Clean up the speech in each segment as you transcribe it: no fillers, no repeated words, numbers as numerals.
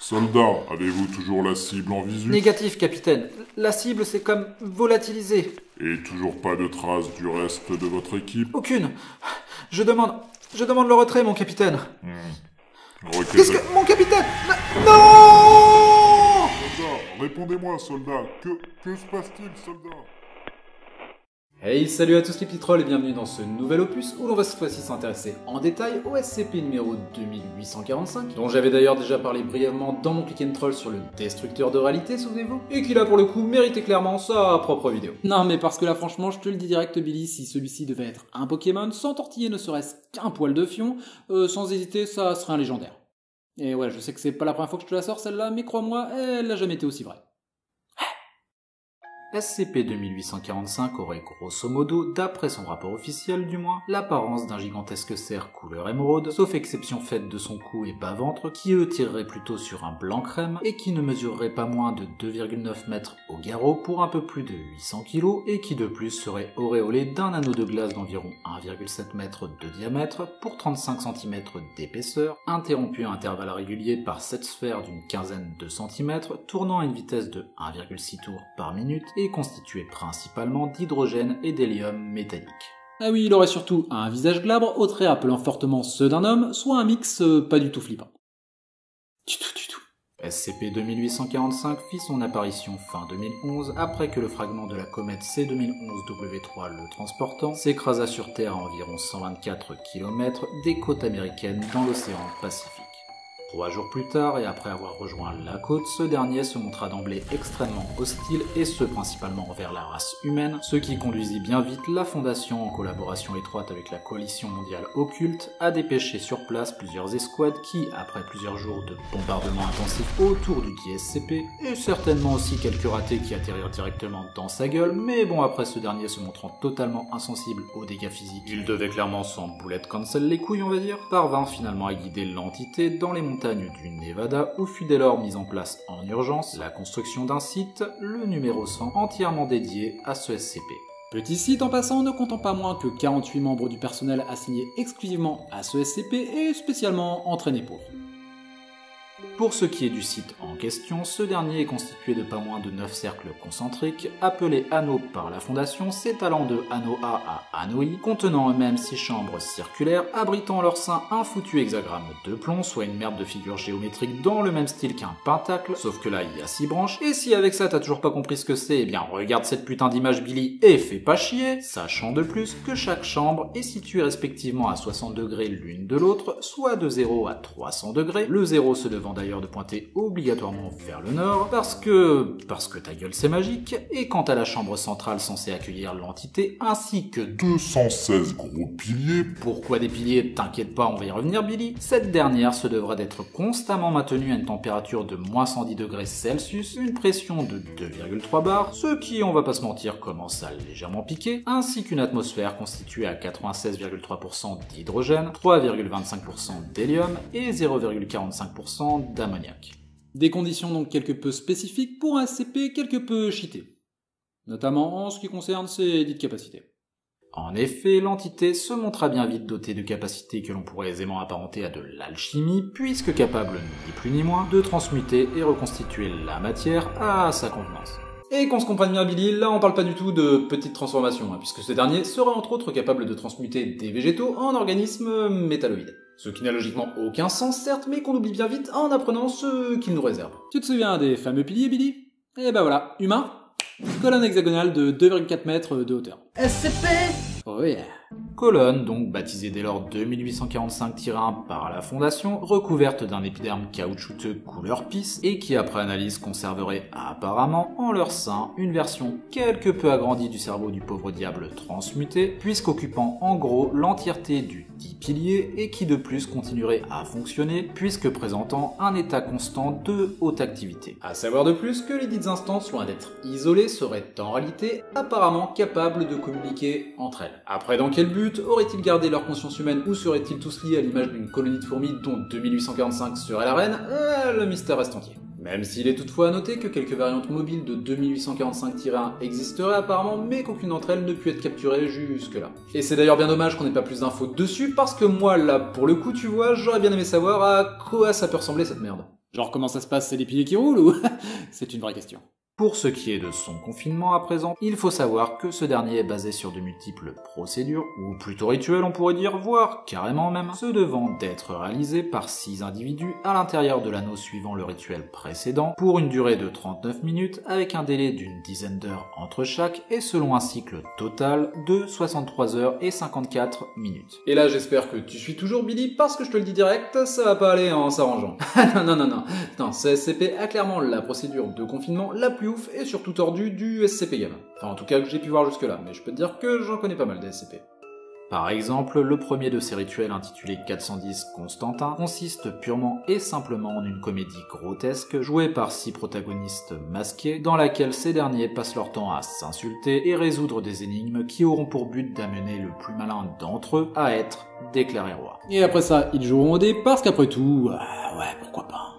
Soldat, avez-vous toujours la cible en visu? Négatif, capitaine. La cible s'est comme volatilisée. Et toujours pas de traces du reste de votre équipe? Aucune. Je demande le retrait, mon capitaine. Requête... Qu'est-ce que... Mon capitaine... Non! Soldat, répondez-moi, soldat. Que se passe-t-il, soldat? Hey, salut à tous les petits trolls et bienvenue dans ce nouvel opus où l'on va cette fois-ci s'intéresser en détail au SCP numéro 2845, dont j'avais d'ailleurs déjà parlé brièvement dans mon click and troll sur le destructeur de réalité, souvenez-vous, et qui là pour le coup méritait clairement sa propre vidéo. Non mais parce que là franchement je te le dis direct Billy, si celui-ci devait être un Pokémon, sans tortiller ne serait-ce qu'un poil de fion, sans hésiter ça serait un légendaire. Et ouais, je sais que c'est pas la première fois que je te la sors celle-là, mais crois-moi, elle n'a jamais été aussi vraie. SCP-2845 aurait grosso modo, d'après son rapport officiel du moins, l'apparence d'un gigantesque cerf couleur émeraude, sauf exception faite de son cou et bas-ventre, qui eux tireraient plutôt sur un blanc crème, et qui ne mesurerait pas moins de 2,9 mètres au garrot pour un peu plus de 800 kg, et qui de plus serait auréolé d'un anneau de glace d'environ 1,7 mètre de diamètre pour 35 cm d'épaisseur, interrompu à intervalles réguliers par 7 sphères d'une quinzaine de centimètres, tournant à une vitesse de 1,6 tours par minute, et constitué principalement d'hydrogène et d'hélium métallique. Ah oui, il aurait surtout un visage glabre, aux traits appelant fortement ceux d'un homme, soit un mix pas du tout flippant. Du tout. SCP-2845 fit son apparition fin 2011 après que le fragment de la comète C2011-W3 le transportant s'écrasa sur Terre à environ 124 km des côtes américaines dans l'océan Pacifique. 3 jours plus tard, et après avoir rejoint la côte, ce dernier se montra d'emblée extrêmement hostile, et ce principalement envers la race humaine, ce qui conduisit bien vite la Fondation, en collaboration étroite avec la Coalition mondiale occulte, à dépêcher sur place plusieurs escouades qui, après plusieurs jours de bombardements intensifs autour du dit SCP, et certainement aussi quelques ratés qui atterrirent directement dans sa gueule, mais bon après ce dernier se montrant totalement insensible aux dégâts physiques, il devait clairement s'en bullet cancel les couilles on va dire, parvint finalement à guider l'entité dans les montagnes du Nevada où fut dès lors mise en place en urgence la construction d'un site, le numéro 100, entièrement dédié à ce SCP. Petit site en passant ne comptant pas moins que 48 membres du personnel assignés exclusivement à ce SCP et spécialement entraînés pour. Pour ce qui est du site en question, ce dernier est constitué de pas moins de 9 cercles concentriques, appelés anneaux par la Fondation, s'étalant de anneau A à anneau I, contenant eux-mêmes 6 chambres circulaires, abritant en leur sein un foutu hexagramme de plomb, soit une merde de figure géométrique dans le même style qu'un pentacle, sauf que là il y a 6 branches, et si avec ça t'as toujours pas compris ce que c'est, eh bien regarde cette putain d'image Billy et fais pas chier, sachant de plus que chaque chambre est située respectivement à 60 degrés l'une de l'autre, soit de 0 à 300 degrés, le 0 se devant d'ailleurs de pointer obligatoirement vers le nord, parce que ta gueule c'est magique, et quant à la chambre centrale censée accueillir l'entité, ainsi que 216 gros piliers. Pourquoi des piliers? T'inquiète pas, on va y revenir Billy. Cette dernière se devra d'être constamment maintenue à une température de moins 110 degrés Celsius, une pression de 2,3 bars, ce qui, on va pas se mentir, commence à légèrement piquer, ainsi qu'une atmosphère constituée à 96,3% d'hydrogène, 3,25% d'hélium et 0,45% d'ammoniac. Des conditions donc quelque peu spécifiques pour un SCP quelque peu cheaté, notamment en ce qui concerne ses dites capacités. En effet, l'entité se montra bien vite dotée de capacités que l'on pourrait aisément apparenter à de l'alchimie, puisque capable, ni plus ni moins, de transmuter et reconstituer la matière à sa convenance. Et qu'on se comprenne bien Billy, là on parle pas du tout de petites transformations, puisque ce dernier sera entre autres capable de transmuter des végétaux en organismes métalloïdes. Ce qui n'a logiquement aucun sens certes, mais qu'on oublie bien vite en apprenant ce qu'il nous réserve. Tu te souviens des fameux piliers Billy? Eh ben voilà, humain, colonne hexagonale de 2,4 mètres de hauteur. SCP! Oh yeah. Colonne, donc baptisée dès lors 2845-1 par la Fondation, recouverte d'un épiderme caoutchouteux couleur pisse, et qui après analyse conserverait apparemment en leur sein une version quelque peu agrandie du cerveau du pauvre diable transmuté, puisqu'occupant en gros l'entièreté du dit pilier, et qui de plus continuerait à fonctionner, puisque présentant un état constant de haute activité. À savoir de plus que les dites instances, loin d'être isolées, seraient en réalité apparemment capables de communiquer entre elles. Après dans quel but auraient-ils gardé leur conscience humaine ou seraient-ils tous liés à l'image d'une colonie de fourmis dont 2845 serait la reine? Le mystère reste entier. Même s'il est toutefois à noter que quelques variantes mobiles de 2845-1 existeraient apparemment, mais qu'aucune d'entre elles ne put être capturée jusque-là. Et c'est d'ailleurs bien dommage qu'on n'ait pas plus d'infos dessus, parce que moi là, pour le coup, tu vois, j'aurais bien aimé savoir à quoi ça peut ressembler cette merde. Genre comment ça se passe, c'est les piliers qui roulent ou... C'est une vraie question. Pour ce qui est de son confinement à présent, il faut savoir que ce dernier est basé sur de multiples procédures, ou plutôt rituels on pourrait dire, voire carrément même, se devant d'être réalisés par 6 individus à l'intérieur de l'anneau suivant le rituel précédent, pour une durée de 39 minutes avec un délai d'une dizaine d'heures entre chaque et selon un cycle total de 63 heures et 54 minutes. Et là j'espère que tu suis toujours Billy parce que je te le dis direct, ça va pas aller en s'arrangeant. Non, ce SCP a clairement la procédure de confinement la plus ouf et surtout tordue du SCP Game. Enfin en tout cas que j'ai pu voir jusque là, mais je peux te dire que j'en connais pas mal des SCP. Par exemple, le premier de ces rituels intitulé 410 Constantin consiste purement et simplement en une comédie grotesque jouée par 6 protagonistes masqués dans laquelle ces derniers passent leur temps à s'insulter et résoudre des énigmes qui auront pour but d'amener le plus malin d'entre eux à être déclaré roi. Et après ça, ils joueront au dé parce qu'après tout, ouais, pourquoi pas.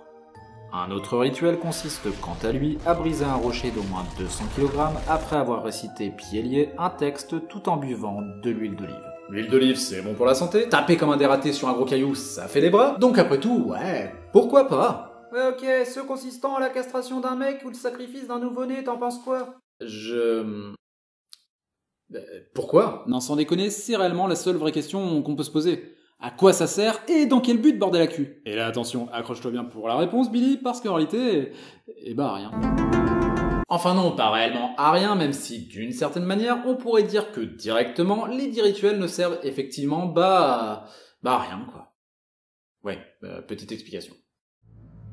Un autre rituel consiste quant à lui à briser un rocher d'au moins 200 kg après avoir récité pieds liés un texte tout en buvant de l'huile d'olive. L'huile d'olive c'est bon pour la santé, taper comme un dératé sur un gros caillou ça fait des bras, donc après tout, ouais, pourquoi pas? Ouais ok, ce consistant à la castration d'un mec ou le sacrifice d'un nouveau-né, t'en penses quoi? Pourquoi? Non sans déconner, c'est réellement la seule vraie question qu'on peut se poser. À quoi ça sert et dans quel but, bordel à cul? Et là, attention, accroche-toi bien pour la réponse, Billy, parce qu'en réalité, rien. Enfin non, pas réellement à rien, même si d'une certaine manière, on pourrait dire que directement, les 10 rituels ne servent effectivement, à rien quoi. Ouais, petite explication.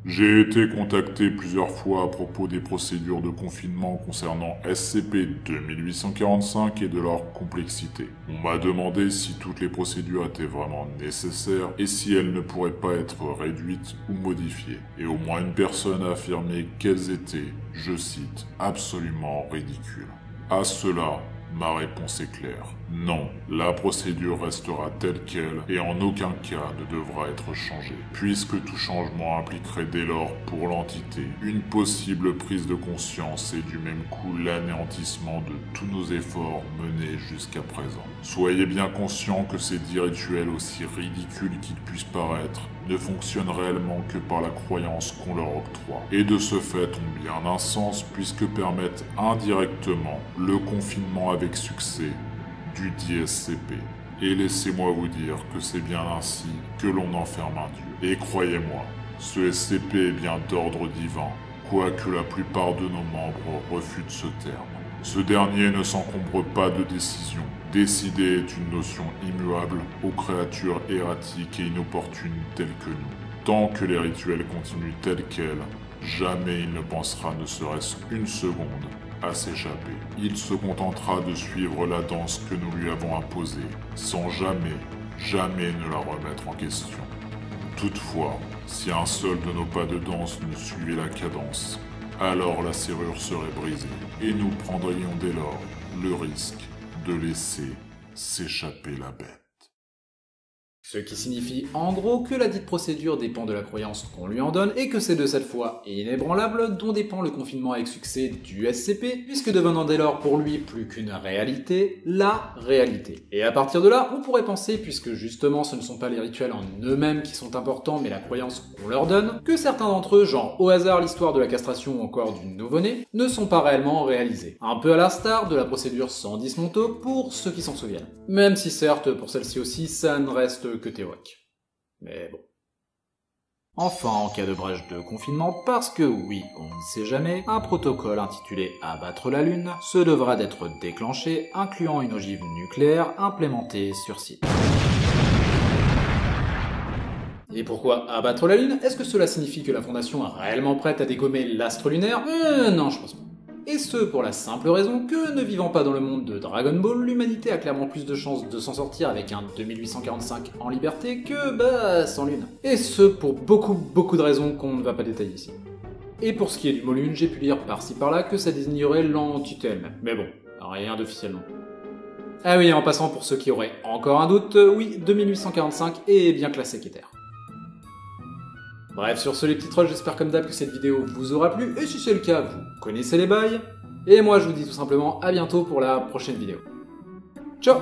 J'ai été contacté plusieurs fois à propos des procédures de confinement concernant SCP-2845 et de leur complexité. On m'a demandé si toutes les procédures étaient vraiment nécessaires et si elles ne pourraient pas être réduites ou modifiées. Et au moins une personne a affirmé qu'elles étaient, je cite, absolument ridicules. À cela, ma réponse est claire. Non, la procédure restera telle qu'elle et en aucun cas ne devra être changée, puisque tout changement impliquerait dès lors pour l'entité une possible prise de conscience et du même coup l'anéantissement de tous nos efforts menés jusqu'à présent. Soyez bien conscients que ces 10 rituels, aussi ridicules qu'ils puissent paraître, ne fonctionnent réellement que par la croyance qu'on leur octroie, et de ce fait ont bien un sens puisque permettent indirectement le confinement avec succès du dit SCP. Et laissez-moi vous dire que c'est bien ainsi que l'on enferme un dieu. Et croyez-moi, ce SCP est bien d'ordre divin, quoique la plupart de nos membres refutent ce terme. Ce dernier ne s'encombre pas de décision. Décider est une notion immuable aux créatures erratiques et inopportunes telles que nous. Tant que les rituels continuent tels quels, jamais il ne pensera ne serait-ce une seconde à s'échapper. Il se contentera de suivre la danse que nous lui avons imposée, sans jamais ne la remettre en question. Toutefois, si un seul de nos pas de danse ne suivait la cadence, alors la serrure serait brisée, et nous prendrions dès lors le risque de laisser s'échapper la bête. Ce qui signifie en gros que la dite procédure dépend de la croyance qu'on lui en donne et que c'est de cette foi inébranlable dont dépend le confinement avec succès du SCP, puisque devenant dès lors pour lui plus qu'une réalité, la réalité. Et à partir de là, on pourrait penser, puisque justement ce ne sont pas les rituels en eux-mêmes qui sont importants mais la croyance qu'on leur donne, que certains d'entre eux, genre au hasard l'histoire de la castration ou encore du nouveau-né, ne sont pas réellement réalisés. Un peu à l'instar de la procédure 110 Montauk pour ceux qui s'en souviennent. Même si certes, pour celle-ci aussi, ça ne reste que théorique. Mais bon. Enfin, en cas de brèche de confinement, parce que oui, on ne sait jamais, un protocole intitulé Abattre la Lune se devra d'être déclenché, incluant une ogive nucléaire implémentée sur site. Et pourquoi abattre la Lune? Est-ce que cela signifie que la Fondation est réellement prête à dégommer l'astre lunaire? Non, je pense pas. Et ce, pour la simple raison que, ne vivant pas dans le monde de Dragon Ball, l'humanité a clairement plus de chances de s'en sortir avec un 2845 en liberté que, sans Lune. Et ce, pour beaucoup de raisons qu'on ne va pas détailler ici. Et pour ce qui est du mot Lune, j'ai pu lire par-ci par-là que ça désignerait l'entité elle-même. Mais bon, rien d'officiellement. Ah oui, en passant pour ceux qui auraient encore un doute, oui, 2845 est bien classé Keter. Bref, sur ce les petits trolls, j'espère comme d'hab que cette vidéo vous aura plu, et si c'est le cas, vous connaissez les bails. Et moi je vous dis tout simplement à bientôt pour la prochaine vidéo. Ciao!